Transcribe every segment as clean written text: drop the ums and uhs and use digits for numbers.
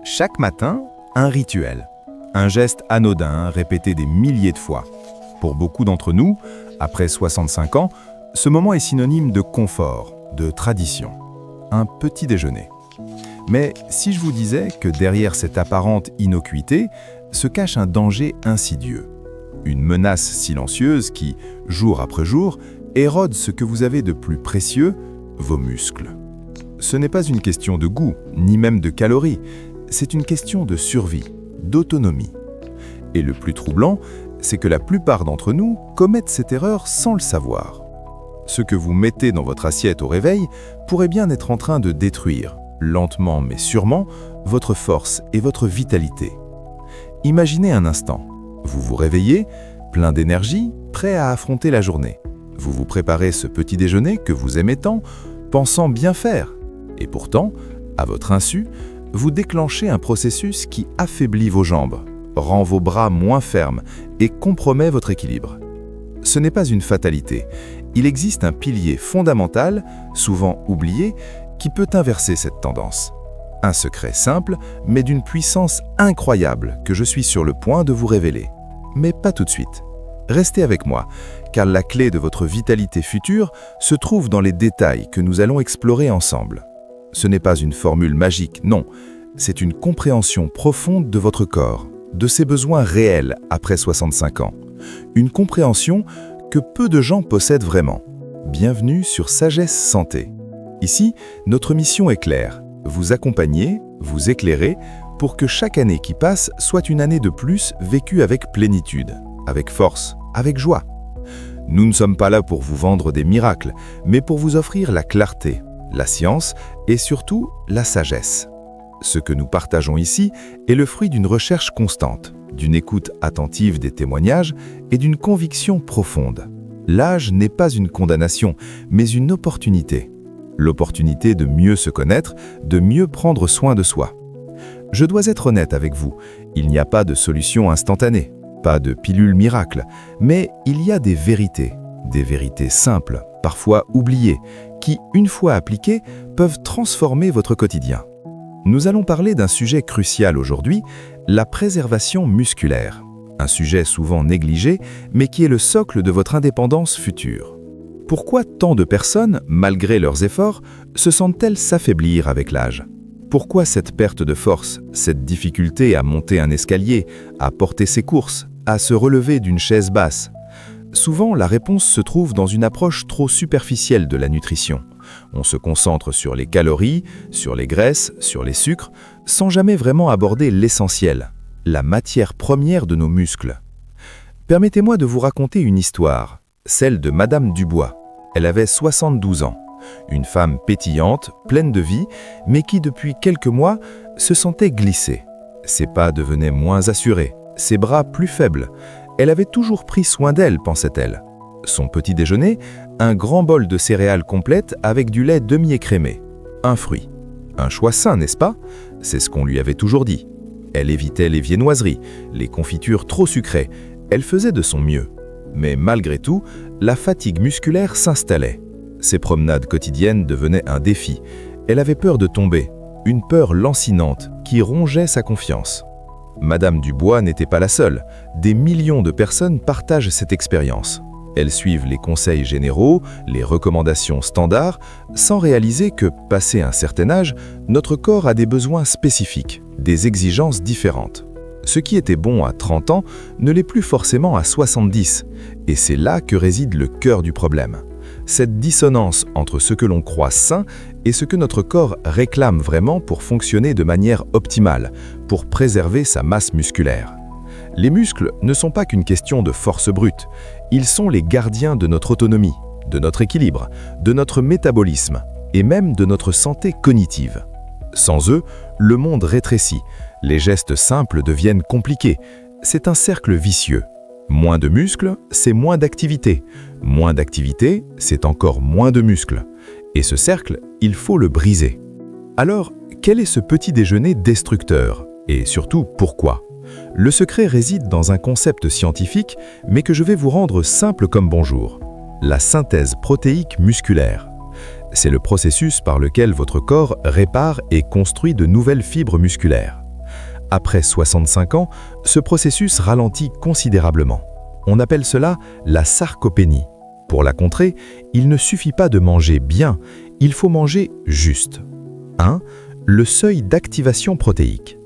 Chaque matin, un rituel. Un geste anodin répété des milliers de fois. Pour beaucoup d'entre nous, après 65 ans, ce moment est synonyme de confort, de tradition. Un petit déjeuner. Mais si je vous disais que derrière cette apparente innocuité se cache un danger insidieux, une menace silencieuse qui, jour après jour, érode ce que vous avez de plus précieux, vos muscles. Ce n'est pas une question de goût, ni même de calories, c'est une question de survie, d'autonomie. Et le plus troublant, c'est que la plupart d'entre nous commettent cette erreur sans le savoir. Ce que vous mettez dans votre assiette au réveil pourrait bien être en train de détruire, lentement mais sûrement, votre force et votre vitalité. Imaginez un instant, vous vous réveillez, plein d'énergie, prêt à affronter la journée. Vous vous préparez ce petit déjeuner que vous aimez tant, pensant bien faire. Et pourtant, à votre insu, vous déclenchez un processus qui affaiblit vos jambes, rend vos bras moins fermes et compromet votre équilibre. Ce n'est pas une fatalité. Il existe un pilier fondamental, souvent oublié, qui peut inverser cette tendance. Un secret simple, mais d'une puissance incroyable que je suis sur le point de vous révéler. Mais pas tout de suite. Restez avec moi, car la clé de votre vitalité future se trouve dans les détails que nous allons explorer ensemble. Ce n'est pas une formule magique, non. C'est une compréhension profonde de votre corps, de ses besoins réels après 65 ans. Une compréhension que peu de gens possèdent vraiment. Bienvenue sur Sagesse Santé. Ici, notre mission est claire. Vous accompagner, vous éclairer, pour que chaque année qui passe soit une année de plus vécue avec plénitude, avec force, avec joie. Nous ne sommes pas là pour vous vendre des miracles, mais pour vous offrir la clarté, la science et surtout la sagesse. Ce que nous partageons ici est le fruit d'une recherche constante, d'une écoute attentive des témoignages et d'une conviction profonde. L'âge n'est pas une condamnation, mais une opportunité. L'opportunité de mieux se connaître, de mieux prendre soin de soi. Je dois être honnête avec vous, il n'y a pas de solution instantanée, pas de pilule miracle, mais il y a des vérités simples, parfois oubliées, qui, une fois appliquées, peuvent transformer votre quotidien. Nous allons parler d'un sujet crucial aujourd'hui, la préservation musculaire. Un sujet souvent négligé, mais qui est le socle de votre indépendance future. Pourquoi tant de personnes, malgré leurs efforts, se sentent-elles s'affaiblir avec l'âge ? Pourquoi cette perte de force, cette difficulté à monter un escalier, à porter ses courses, à se relever d'une chaise basse ? Souvent, la réponse se trouve dans une approche trop superficielle de la nutrition. On se concentre sur les calories, sur les graisses, sur les sucres, sans jamais vraiment aborder l'essentiel, la matière première de nos muscles. Permettez-moi de vous raconter une histoire, celle de Madame Dubois. Elle avait 72 ans, une femme pétillante, pleine de vie, mais qui depuis quelques mois se sentait glisser. Ses pas devenaient moins assurés, ses bras plus faibles. Elle avait toujours pris soin d'elle, pensait-elle. Son petit déjeuner, un grand bol de céréales complètes avec du lait demi-écrémé. Un fruit. Un choix sain, n'est-ce pas? C'est ce qu'on lui avait toujours dit. Elle évitait les viennoiseries, les confitures trop sucrées. Elle faisait de son mieux. Mais malgré tout, la fatigue musculaire s'installait. Ses promenades quotidiennes devenaient un défi. Elle avait peur de tomber, une peur lancinante qui rongeait sa confiance. Madame Dubois n'était pas la seule. Des millions de personnes partagent cette expérience. Elles suivent les conseils généraux, les recommandations standards, sans réaliser que, passé un certain âge, notre corps a des besoins spécifiques, des exigences différentes. Ce qui était bon à 30 ans ne l'est plus forcément à 70, et c'est là que réside le cœur du problème. Cette dissonance entre ce que l'on croit sain et ce que notre corps réclame vraiment pour fonctionner de manière optimale, pour préserver sa masse musculaire. Les muscles ne sont pas qu'une question de force brute, ils sont les gardiens de notre autonomie, de notre équilibre, de notre métabolisme et même de notre santé cognitive. Sans eux, le monde rétrécit, les gestes simples deviennent compliqués, c'est un cercle vicieux. Moins de muscles, c'est moins d'activité. Moins d'activité, c'est encore moins de muscles. Et ce cercle, il faut le briser. Alors, quel est ce petit déjeuner destructeur? Et surtout, pourquoi? Le secret réside dans un concept scientifique, mais que je vais vous rendre simple comme bonjour. La synthèse protéique musculaire. C'est le processus par lequel votre corps répare et construit de nouvelles fibres musculaires. Après 65 ans, ce processus ralentit considérablement. On appelle cela la sarcopénie. Pour la contrer, il ne suffit pas de manger bien, il faut manger juste. 1. Le seuil d'activation protéique.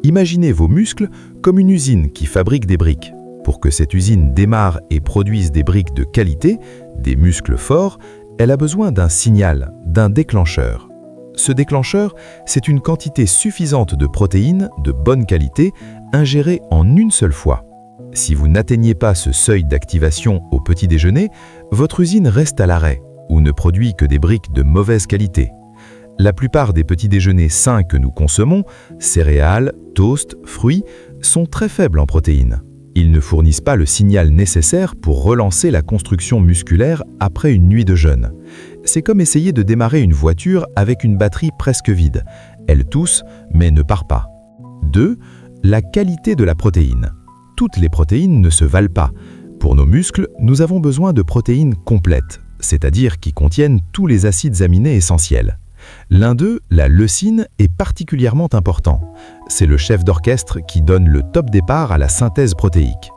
Imaginez vos muscles comme une usine qui fabrique des briques. Pour que cette usine démarre et produise des briques de qualité, des muscles forts, elle a besoin d'un signal, d'un déclencheur. Ce déclencheur, c'est une quantité suffisante de protéines de bonne qualité ingérée en une seule fois. Si vous n'atteignez pas ce seuil d'activation au petit déjeuner, votre usine reste à l'arrêt ou ne produit que des briques de mauvaise qualité. La plupart des petits déjeuners sains que nous consommons, céréales, toasts, fruits, sont très faibles en protéines. Ils ne fournissent pas le signal nécessaire pour relancer la construction musculaire après une nuit de jeûne. C'est comme essayer de démarrer une voiture avec une batterie presque vide. Elle tousse, mais ne part pas. 2. La qualité de la protéine. Toutes les protéines ne se valent pas. Pour nos muscles, nous avons besoin de protéines complètes, c'est-à-dire qui contiennent tous les acides aminés essentiels. L'un d'eux, la leucine, est particulièrement important. C'est le chef d'orchestre qui donne le top départ à la synthèse protéique.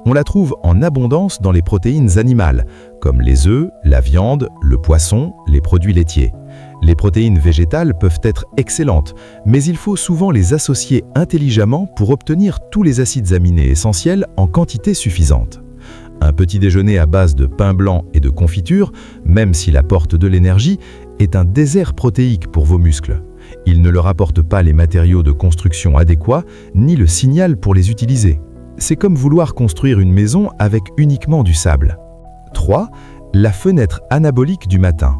On la trouve en abondance dans les protéines animales, comme les œufs, la viande, le poisson, les produits laitiers. Les protéines végétales peuvent être excellentes, mais il faut souvent les associer intelligemment pour obtenir tous les acides aminés essentiels en quantité suffisante. Un petit déjeuner à base de pain blanc et de confiture, même s'il apporte de l'énergie, est un désert protéique pour vos muscles. Il ne leur apporte pas les matériaux de construction adéquats, ni le signal pour les utiliser. C'est comme vouloir construire une maison avec uniquement du sable. 3. La fenêtre anabolique du matin.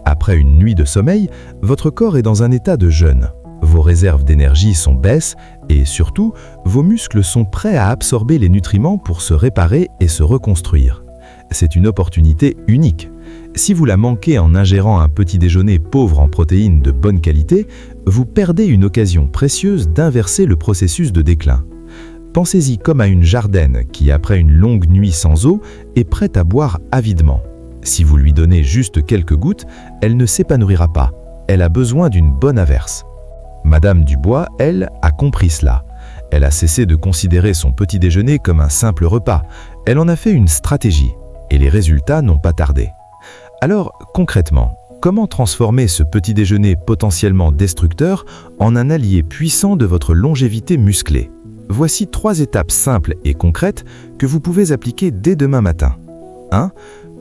Après une nuit de sommeil, votre corps est dans un état de jeûne. Vos réserves d'énergie sont basses et surtout, vos muscles sont prêts à absorber les nutriments pour se réparer et se reconstruire. C'est une opportunité unique. Si vous la manquez en ingérant un petit déjeuner pauvre en protéines de bonne qualité, vous perdez une occasion précieuse d'inverser le processus de déclin. Pensez-y comme à une jardaine qui, après une longue nuit sans eau, est prête à boire avidement. Si vous lui donnez juste quelques gouttes, elle ne s'épanouira pas. Elle a besoin d'une bonne averse. Madame Dubois, elle, a compris cela. Elle a cessé de considérer son petit déjeuner comme un simple repas. Elle en a fait une stratégie. Et les résultats n'ont pas tardé. Alors, concrètement, comment transformer ce petit déjeuner potentiellement destructeur en un allié puissant de votre longévité musclée? Voici 3 étapes simples et concrètes que vous pouvez appliquer dès demain matin. 1.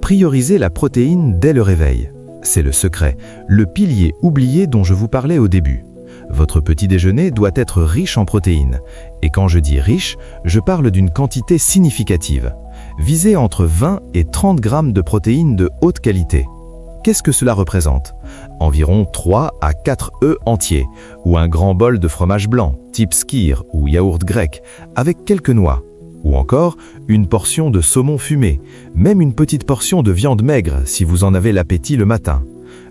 Priorisez la protéine dès le réveil. C'est le secret, le pilier oublié dont je vous parlais au début. Votre petit déjeuner doit être riche en protéines. Et quand je dis riche, je parle d'une quantité significative. Visez entre 20 et 30 grammes de protéines de haute qualité. Qu'est-ce que cela représente? Environ 3 à 4 œufs entiers, ou un grand bol de fromage blanc, type skyr ou yaourt grec, avec quelques noix. Ou encore, une portion de saumon fumé, même une petite portion de viande maigre si vous en avez l'appétit le matin.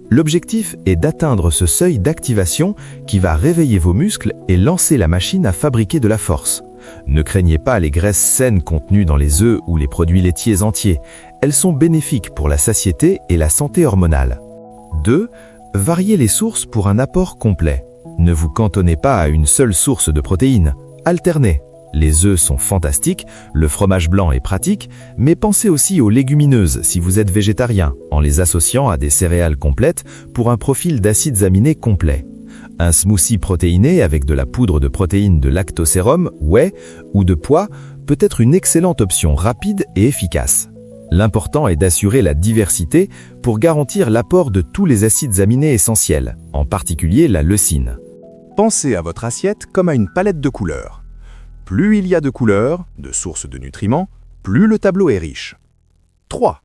L'objectif est d'atteindre ce seuil d'activation qui va réveiller vos muscles et lancer la machine à fabriquer de la force. Ne craignez pas les graisses saines contenues dans les œufs ou les produits laitiers entiers. Elles sont bénéfiques pour la satiété et la santé hormonale. 2. Variez les sources pour un apport complet. Ne vous cantonnez pas à une seule source de protéines. Alternez. Les œufs sont fantastiques, le fromage blanc est pratique, mais pensez aussi aux légumineuses si vous êtes végétarien, en les associant à des céréales complètes pour un profil d'acides aminés complet. Un smoothie protéiné avec de la poudre de protéines de lactosérum, whey ou de pois peut être une excellente option rapide et efficace. L'important est d'assurer la diversité pour garantir l'apport de tous les acides aminés essentiels, en particulier la leucine. Pensez à votre assiette comme à une palette de couleurs. Plus il y a de couleurs, de sources de nutriments, plus le tableau est riche. 3.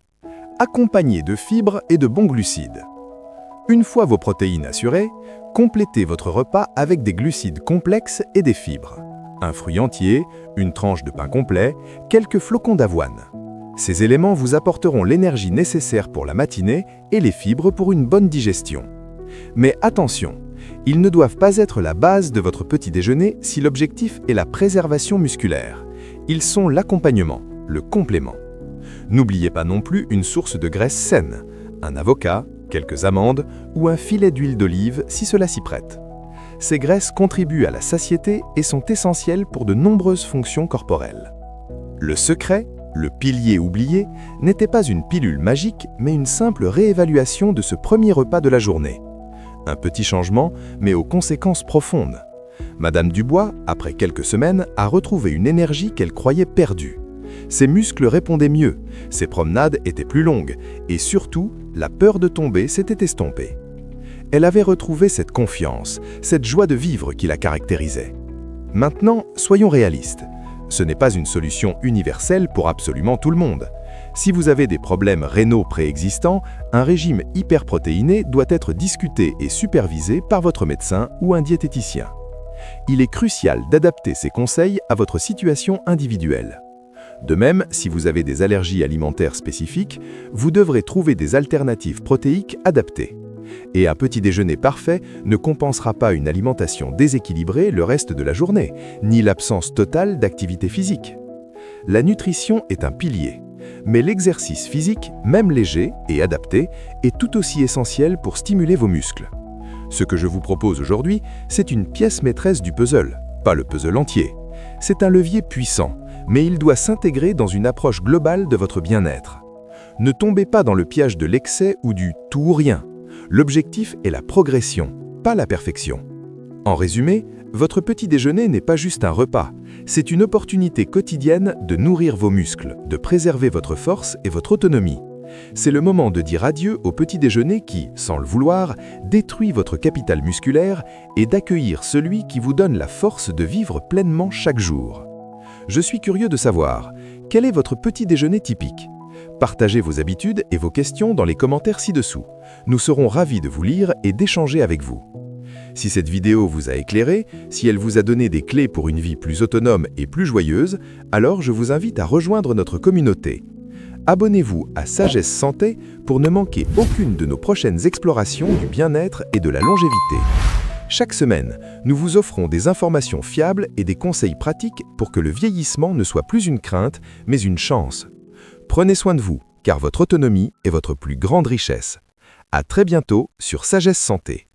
Accompagné de fibres et de bons glucides. Une fois vos protéines assurées, complétez votre repas avec des glucides complexes et des fibres. Un fruit entier, une tranche de pain complet, quelques flocons d'avoine. Ces éléments vous apporteront l'énergie nécessaire pour la matinée et les fibres pour une bonne digestion. Mais attention, ils ne doivent pas être la base de votre petit déjeuner si l'objectif est la préservation musculaire. Ils sont l'accompagnement, le complément. N'oubliez pas non plus une source de graisse saine, un avocat, quelques amandes ou un filet d'huile d'olive si cela s'y prête. Ces graisses contribuent à la satiété et sont essentielles pour de nombreuses fonctions corporelles. Le secret, le pilier oublié, n'était pas une pilule magique, mais une simple réévaluation de ce premier repas de la journée. Un petit changement, mais aux conséquences profondes. Madame Dubois, après quelques semaines, a retrouvé une énergie qu'elle croyait perdue. Ses muscles répondaient mieux, ses promenades étaient plus longues, et surtout, la peur de tomber s'était estompée. Elle avait retrouvé cette confiance, cette joie de vivre qui la caractérisait. Maintenant, soyons réalistes. Ce n'est pas une solution universelle pour absolument tout le monde. Si vous avez des problèmes rénaux préexistants, un régime hyperprotéiné doit être discuté et supervisé par votre médecin ou un diététicien. Il est crucial d'adapter ces conseils à votre situation individuelle. De même, si vous avez des allergies alimentaires spécifiques, vous devrez trouver des alternatives protéiques adaptées. Et un petit déjeuner parfait ne compensera pas une alimentation déséquilibrée le reste de la journée, ni l'absence totale d'activité physique. La nutrition est un pilier, mais l'exercice physique, même léger et adapté, est tout aussi essentiel pour stimuler vos muscles. Ce que je vous propose aujourd'hui, c'est une pièce maîtresse du puzzle, pas le puzzle entier. C'est un levier puissant, mais il doit s'intégrer dans une approche globale de votre bien-être. Ne tombez pas dans le piège de l'excès ou du tout ou rien. L'objectif est la progression, pas la perfection. En résumé, votre petit déjeuner n'est pas juste un repas, c'est une opportunité quotidienne de nourrir vos muscles, de préserver votre force et votre autonomie. C'est le moment de dire adieu au petit déjeuner qui, sans le vouloir, détruit votre capital musculaire et d'accueillir celui qui vous donne la force de vivre pleinement chaque jour. Je suis curieux de savoir, quel est votre petit déjeuner typique ? Partagez vos habitudes et vos questions dans les commentaires ci-dessous. Nous serons ravis de vous lire et d'échanger avec vous. Si cette vidéo vous a éclairé, si elle vous a donné des clés pour une vie plus autonome et plus joyeuse, alors je vous invite à rejoindre notre communauté. Abonnez-vous à Sagesse Santé pour ne manquer aucune de nos prochaines explorations du bien-être et de la longévité. Chaque semaine, nous vous offrons des informations fiables et des conseils pratiques pour que le vieillissement ne soit plus une crainte, mais une chance. Prenez soin de vous, car votre autonomie est votre plus grande richesse. À très bientôt sur Sagesse Santé.